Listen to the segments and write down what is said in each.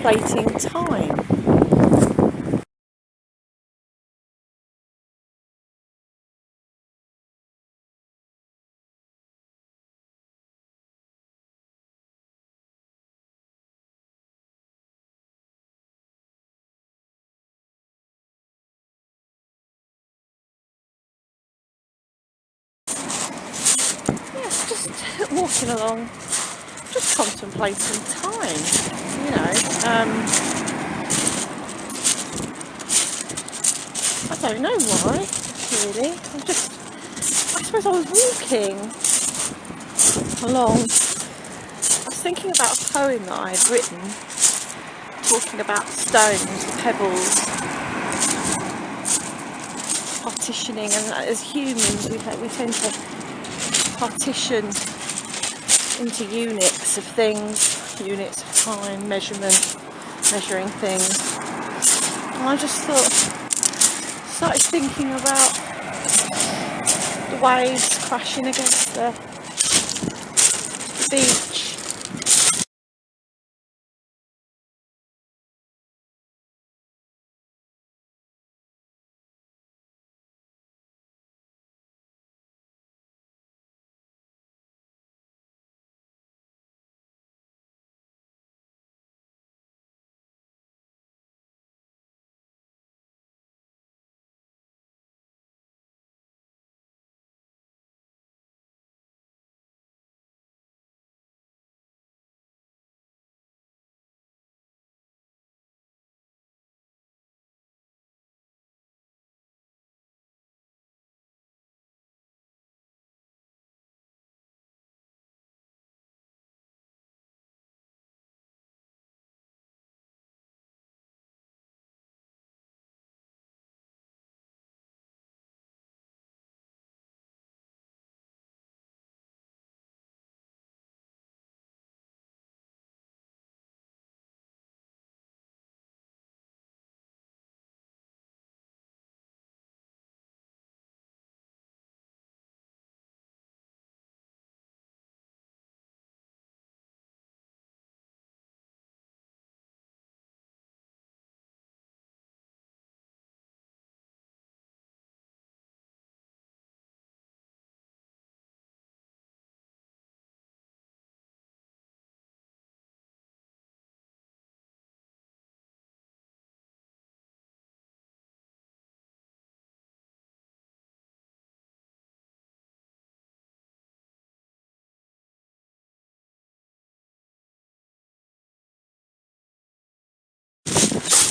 contemplating time. Just walking along, just contemplating time, you know. I don't know why, really. I suppose I was walking along. I was thinking about a poem that I had written, talking about stones, pebbles, partitioning, and as humans we tend to partition into units of things, units of time, measuring things. And I just started thinking about the waves crashing against the beach.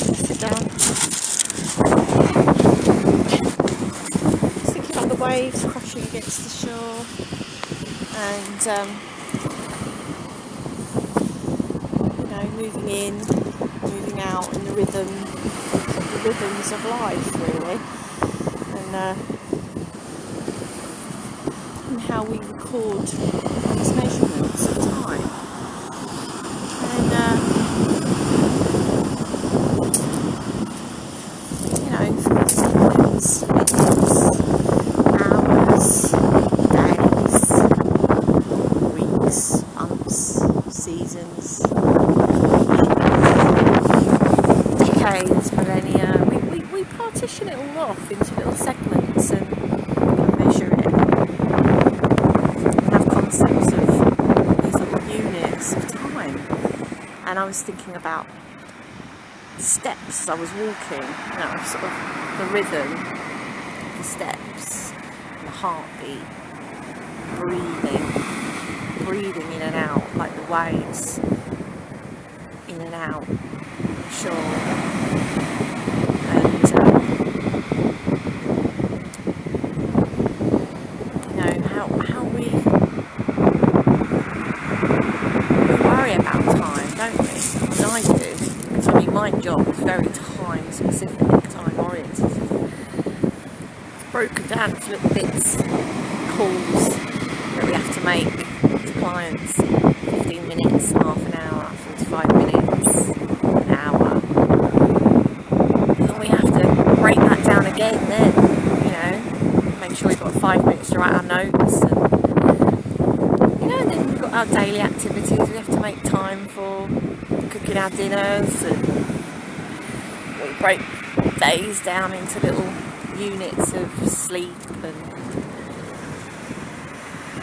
Sit down. Just thinking about the waves crashing against the shore, and moving in, moving out, and the rhythms of life, really, and how we record these measurements of time. And seconds, minutes, hours, days, weeks, months, seasons, decades, millennia. We partition it all off into little segments and measure it, and have concepts of these little units of time. And I was thinking about the steps as I was walking, sort of the rhythm of the steps, and the heartbeat, breathing in and out like the waves, in and out, sure. And how we worry about time, don't we? And I do. Because my job is very time specific, time oriented. It's broken down into little bits, calls that we have to make to clients. 15 minutes, half an hour, 45 minutes, an hour. And then we have to break that down again then, make sure we've got 5 minutes to write our notes. And then we've got our daily activities we have have to make time for cooking our dinners, and we break days down into little units of sleep and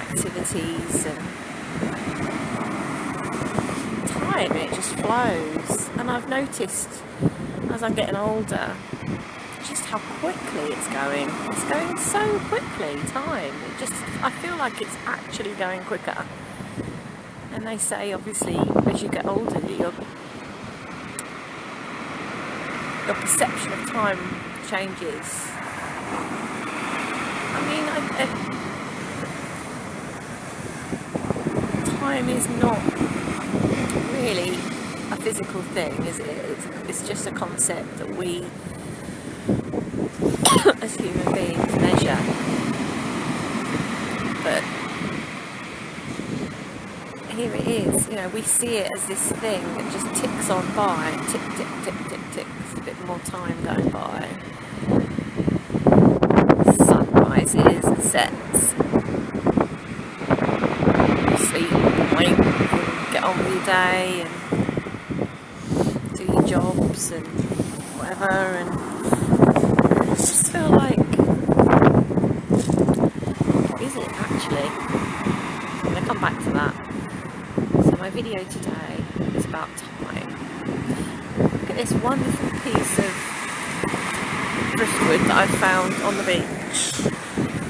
activities and time. It just flows, and I've noticed as I'm getting older just how quickly it's going. It's going so quickly, time. I feel like it's actually going quicker. And they say, obviously, as you get older, your perception of time changes. I mean, time is not really a physical thing, is it? It's just a concept that we, as human beings, measure. But here it is, we see it as this thing that just ticks on by, tick, tick, tick, tick, tick. There's a bit more time going by. The sun rises and sets. You sleep and wake and get on with your day and do your jobs and whatever, and I just feel like, what is it actually? I'm going to come back to that. So my video today is about time. Look at this wonderful piece of driftwood that I found on the beach.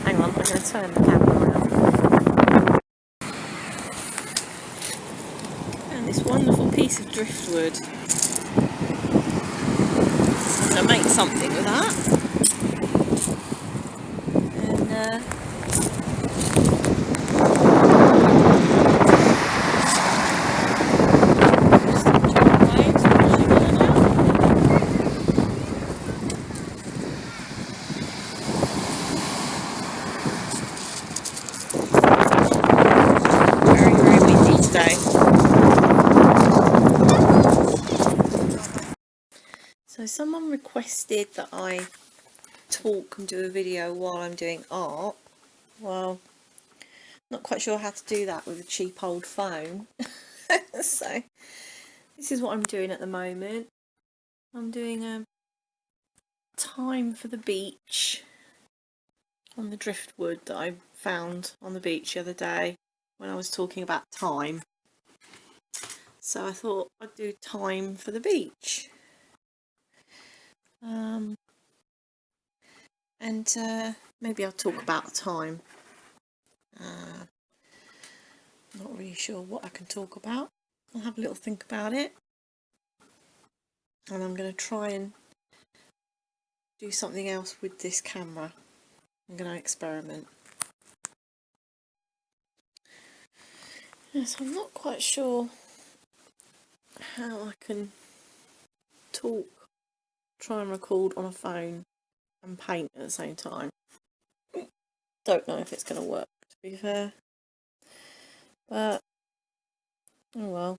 Hang on, I'm going to turn the camera around. And this wonderful piece of driftwood. I'm going to make something with that. And so someone requested that I talk and do a video while I'm doing art. Well, not quite sure how to do that with a cheap old phone. So this is what I'm doing at the moment. I'm doing a time for the beach on the driftwood that I found on the beach the other day when I was talking about time. So I thought I'd do time for the beach. And maybe I'll talk about time. Not really sure what I can talk about. I'll have a little think about it. And I'm going to try and do something else with this camera. I'm going to experiment. Yes, I'm not quite sure how I can talk, try and record on a phone and paint at the same time. Don't know if it's going to work, to be fair. But, oh well.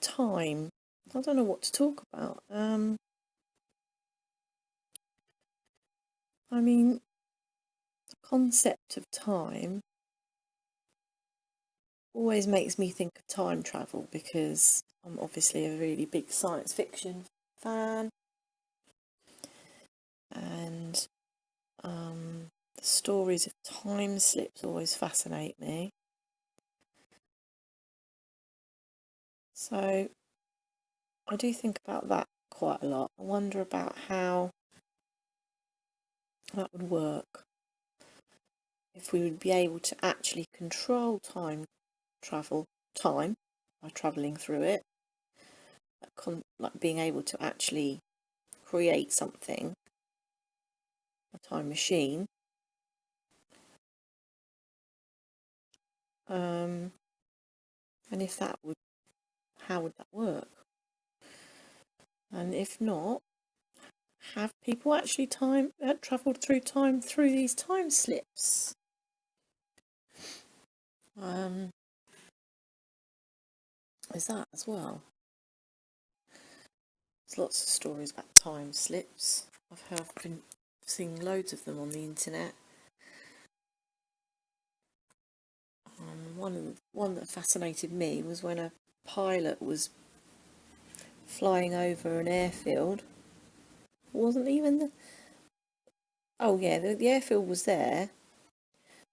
Time. I don't know what to talk about. I mean, the concept of time always makes me think of time travel, because I'm obviously a really big science fiction fan, and the stories of time slips always fascinate me. So I do think about that quite a lot. I wonder about how that would work, if we would be able to actually control time by travelling through it, like being able to actually create something, a time machine, and if that would, how would that work? And if not, have people actually travelled through time through these time slips? Is that as well? There's lots of stories about time slips. I've been seeing loads of them on the internet. One that fascinated me was when a pilot was flying over an airfield. It wasn't even the... Oh yeah, the airfield was there.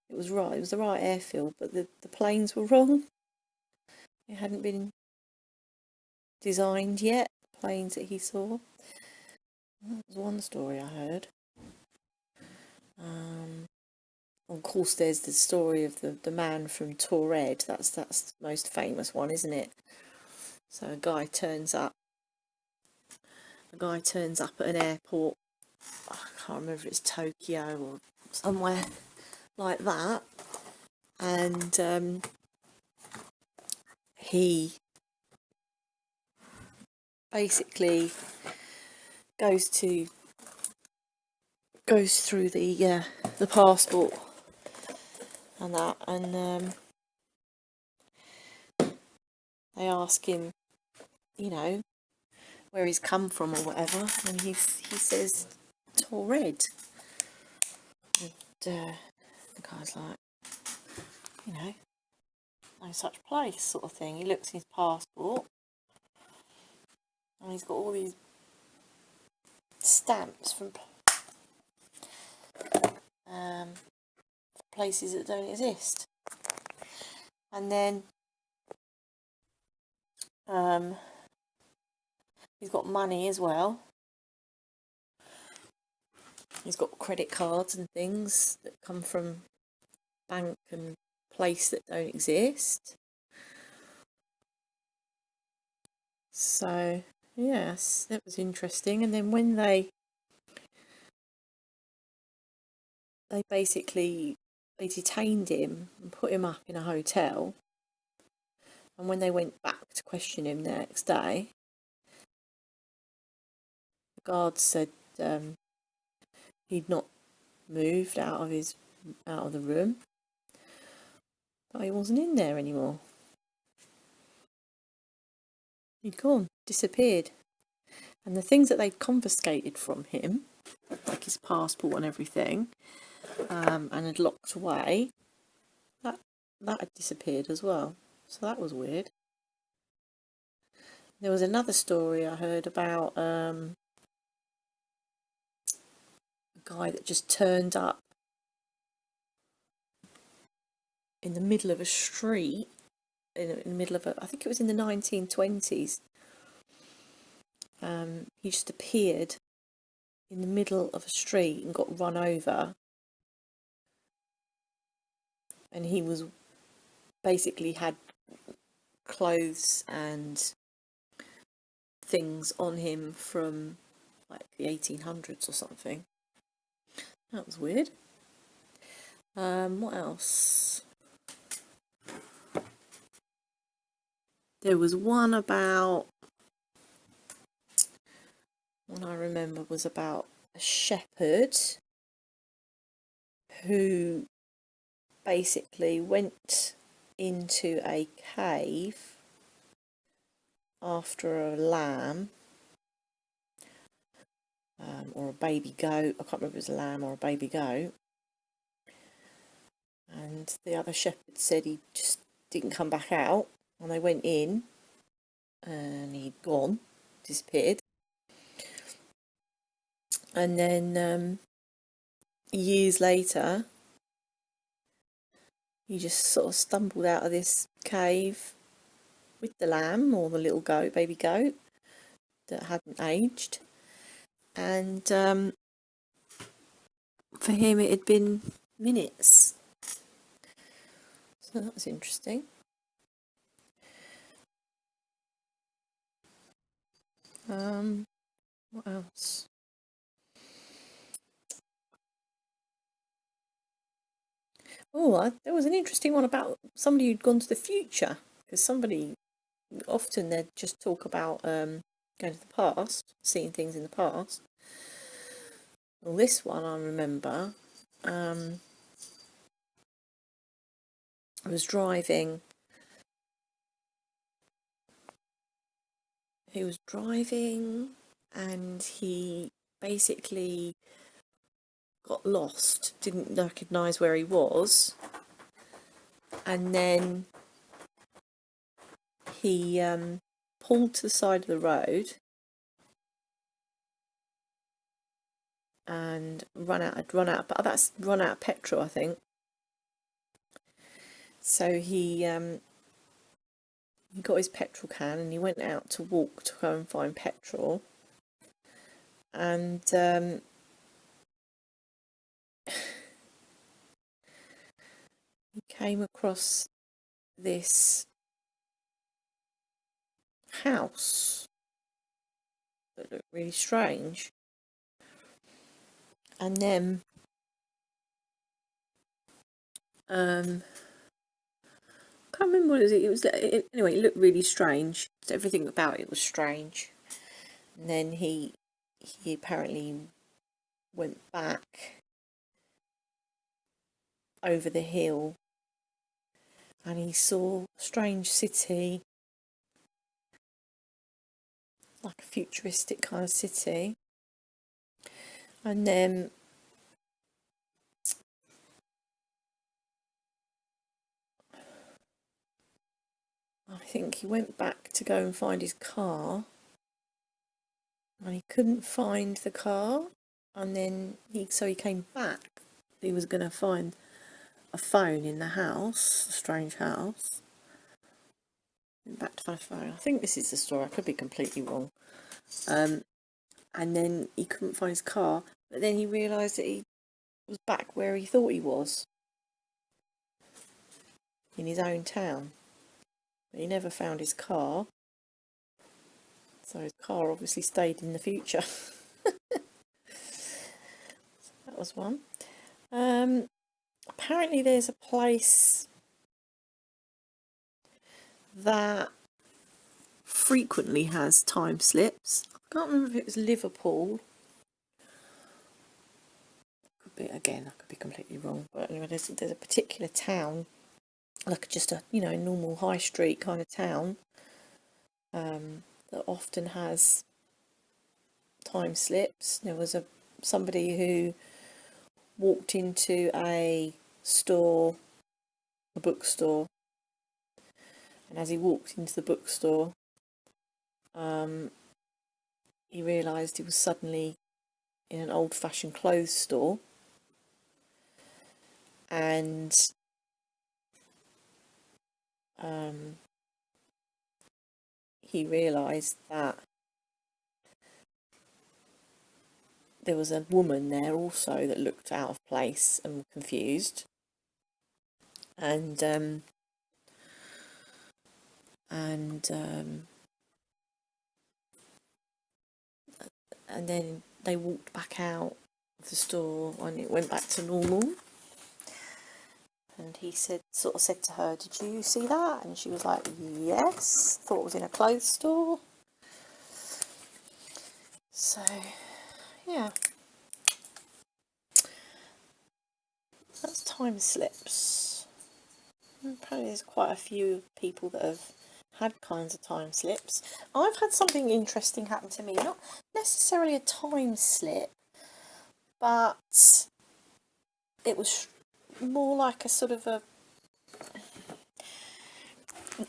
It was right. It was the right airfield, but the planes were wrong. It hadn't been designed yet. The planes that he saw. That was one story I heard. Of course, there's the story of the man from Torred. That's the most famous one, isn't it? So a guy turns up at an airport. I can't remember if it's Tokyo or somewhere like that, and he basically goes through the passport and that, and they ask him, where he's come from or whatever, and he says Torred. And the guy's like, no such place, sort of thing. He looks in his passport, and he's got all these stamps from places that don't exist. And then he's got money as well. He's got credit cards and things that come from bank and place that don't exist. So yes, that was interesting. And then when they detained him and put him up in a hotel, and when they went back to question him the next day, the guards said he'd not moved out of the room, but he wasn't in there anymore. He'd gone, disappeared. And the things that they'd confiscated from him, like his passport and everything, and had locked away, that had disappeared as well. So that was weird. There was another story I heard about a guy that just turned up in the middle of a street, in the middle of I think it was in the 1920s. He just appeared in the middle of a street and got run over, and he was basically had clothes and things on him from like the 1800s or something. That was weird. What else? There was one I remember was about a shepherd who basically went into a cave after a lamb or a baby goat. I can't remember if it was a lamb or a baby goat. And the other shepherd said he just didn't come back out, and they went in and he'd gone, disappeared. And then years later, he just sort of stumbled out of this cave with the lamb or the little goat, baby goat, that hadn't aged. And for him it had been minutes. So that was interesting. What else? Oh, there was an interesting one about somebody who'd gone to the future, because often they'd just talk about going to the past, seeing things in the past. Well, this one I remember, I was driving. He was driving and he basically got lost, didn't recognise where he was, and then he pulled to the side of the road and run out of petrol, I think. So he got his petrol can and he went out to walk to go and find petrol, and he came across this house that looked really strange. And then I can't remember what it was. Anyway, it looked really strange. Everything about it was strange. And then he apparently went back over the hill and he saw a strange city, like a futuristic kind of city. And then I think he went back to go and find his car, and he couldn't find the car. And then he came back. He was going to find a phone in the house, a strange house. Went back to find a phone. I think this is the story. I could be completely wrong. And then he couldn't find his car, but then he realised that he was back where he thought he was, in his own town. But he never found his car, so his car obviously stayed in the future. So that was one. Apparently there's a place that frequently has time slips. I can't remember if it was Liverpool. I could be completely wrong, but anyway, there's a particular town, like just a normal high street kind of town, that often has time slips. There was somebody who walked into a bookstore, and as he walked into the bookstore, he realised he was suddenly in an old-fashioned clothes store, and he realised that there was a woman there also that looked out of place and confused, and then they walked back out of the store and it went back to normal. And he said to her, "Did you see that?" And she was like, "Yes, thought it was in a clothes store." So, yeah, that's time slips. Apparently there's quite a few people that have had kinds of time slips. I've had something interesting happen to me, not necessarily a time slip, but it was more like a sort of a...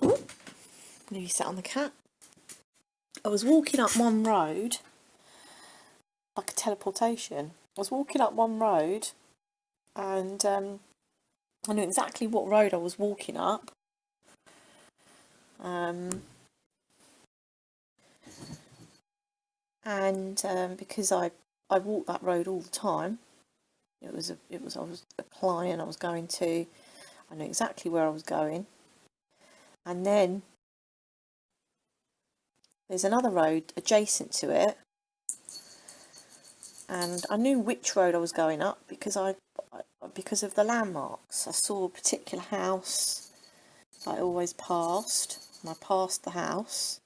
Ooh, nearly sat on the cat. I was walking up one road, like a teleportation. I was walking up one road, and I knew exactly what road I was walking up. Because I walk that road all the time. I was a client I was going to. I knew exactly where I was going. And then there's another road adjacent to it, and I knew which road I was going up because of the landmarks. I saw a particular house I always passed, and I passed the house,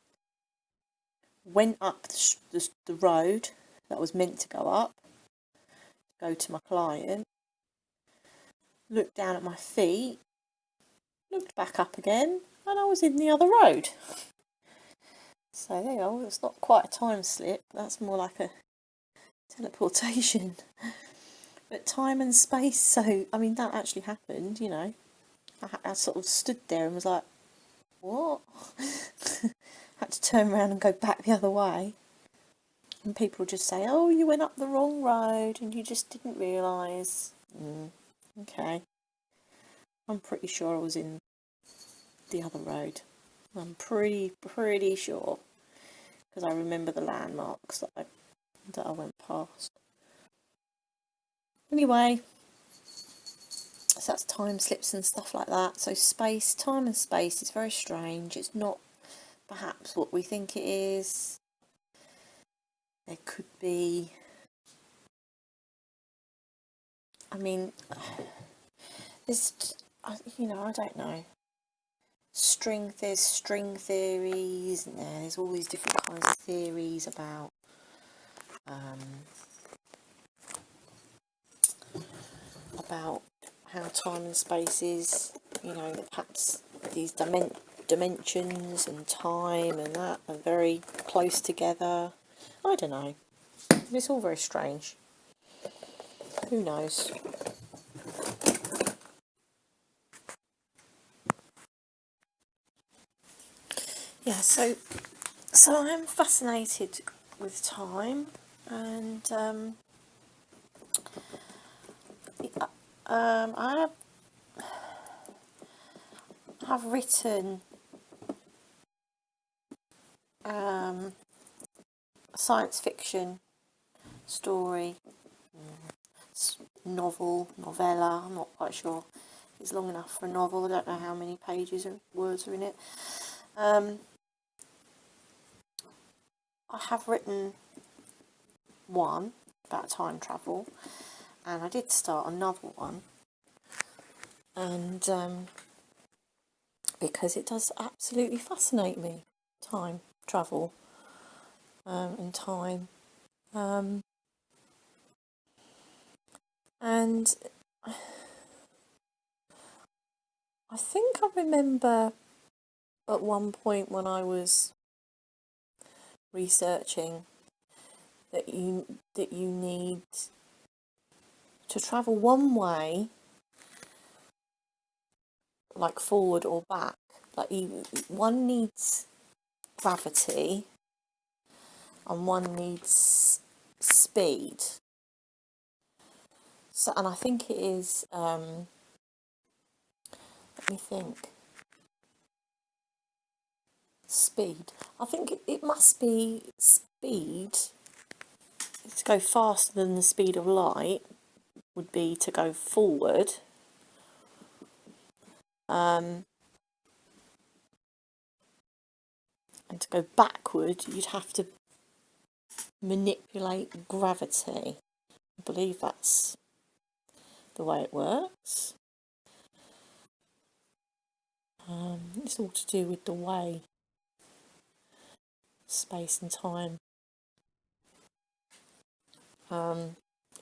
went up the road that I was meant to go up, go to my client, looked down at my feet, looked back up again, and I was in the other road. So there you go. It's not quite a time slip, that's more like a teleportation. But time and space, so I mean that actually happened, I sort of stood there and was like, what? Had to turn around and go back the other way. And people just say, oh, you went up the wrong road and you just didn't realise. Okay. I'm pretty sure I was in the other road. I'm pretty sure. Because I remember the landmarks that I went past. Anyway, so that's time slips and stuff like that. So time and space is very strange. It's not perhaps what we think it is. There could be, I mean, there's, I don't know. There's string theories, and there's all these different kinds of theories about how time and space is, perhaps these dimensions and time and that are very close together. I don't know. It's all very strange. Who knows? Yeah, so I'm fascinated with time, and I have written a science fiction story, novella. I'm not quite sure. It's long enough for a novel. I don't know how many pages and words are in it. I have written one about time travel, and I did start another one, and because it does absolutely fascinate me, time travel and time, and I think I remember at one point when I was researching that you need to travel one way, like forward or back. Like one needs gravity and one needs speed. So, and I think it is. Let me think. Speed. I think it must be speed. To go faster than the speed of light would be to go forward. And to go backward, you'd have to manipulate gravity. I believe that's the way it works. It's all to do with the way space and time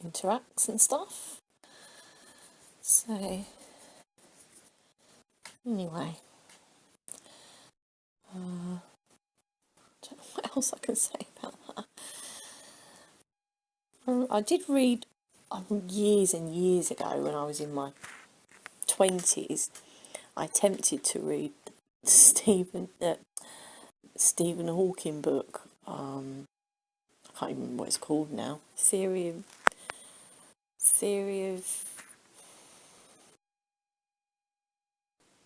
interacts and stuff. So, anyway, I don't know what else I can say about that. I did read years and years ago when I was in my 20s. I attempted to read Stephen Hawking book. I can't even remember what it's called now. Theory of.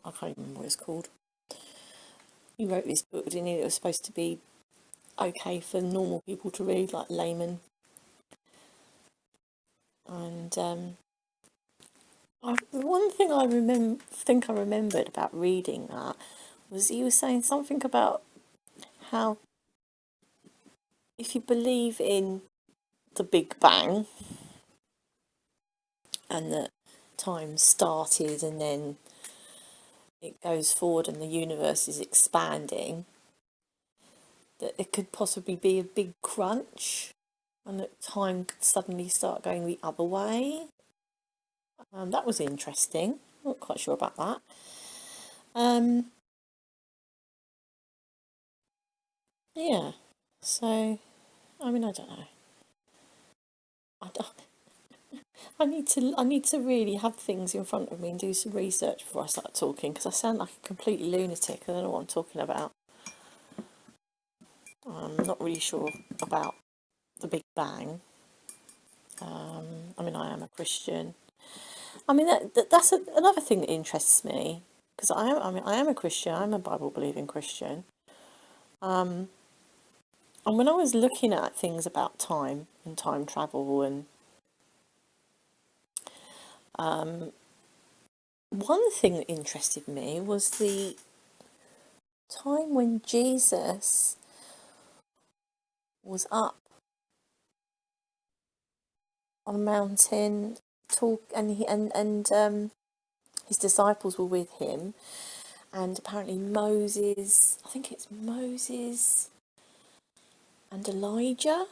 I can't even remember what it's called. He wrote this book, didn't he? It was supposed to be okay for normal people to read, like laymen. And the one thing I remembered about reading that was he was saying something about how if you believe in the Big Bang and that time started and then it goes forward and the universe is expanding, that it could possibly be a big crunch and that time could suddenly start going the other way. That was interesting. Not quite sure about that. Yeah. So, I mean, I don't know. I need to really have things in front of me and do some research before I start talking, because I sound like a complete lunatic. I don't know what I'm talking about. I'm not really sure about the Big Bang. I mean, I am a Christian. I mean, that's another thing that interests me, because I am a Christian. I'm a Bible believing Christian. And when I was looking at things about time and time travel, and one thing that interested me was the time when Jesus was up on a mountain, and his disciples were with him, and apparently Moses, I think it's Moses and Elijah,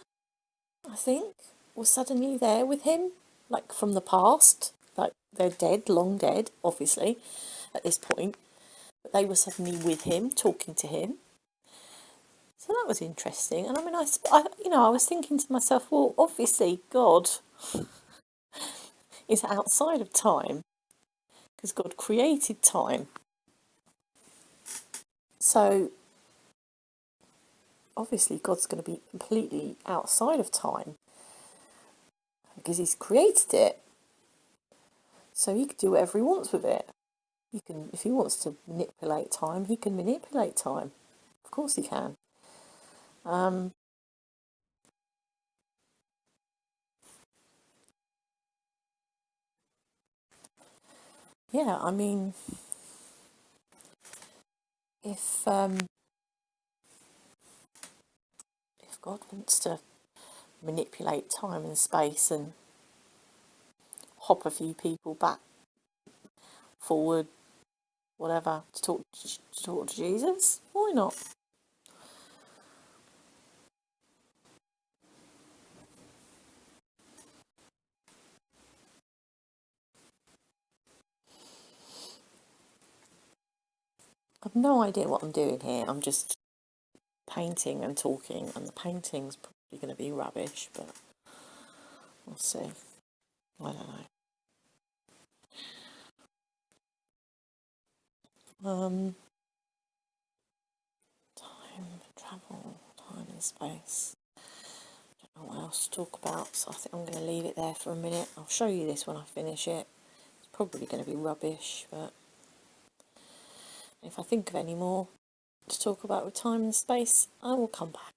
I think, were suddenly there with him, like from the past. Like, they're dead, long dead, obviously, at this point, but they were suddenly with him, talking to him. So that was interesting. And I mean, I was thinking to myself, well, obviously God is outside of time, because God created time. So obviously God's going to be completely outside of time, because he's created it. So he can do whatever he wants with it. He can, if he wants to manipulate time, he can manipulate time. Of course he can. Yeah, I mean, if God wants to manipulate time and space and hop a few people back, forward, whatever, to talk to Jesus, why not? I've no idea what I'm doing here. I'm just painting and talking, and the painting's probably going to be rubbish, but we'll see. I don't know. Time, travel, time and space. I don't know what else to talk about, so I think I'm going to leave it there for a minute. I'll show you this when I finish it. It's probably going to be rubbish, but if I think of any more to talk about with time and space, I will come back.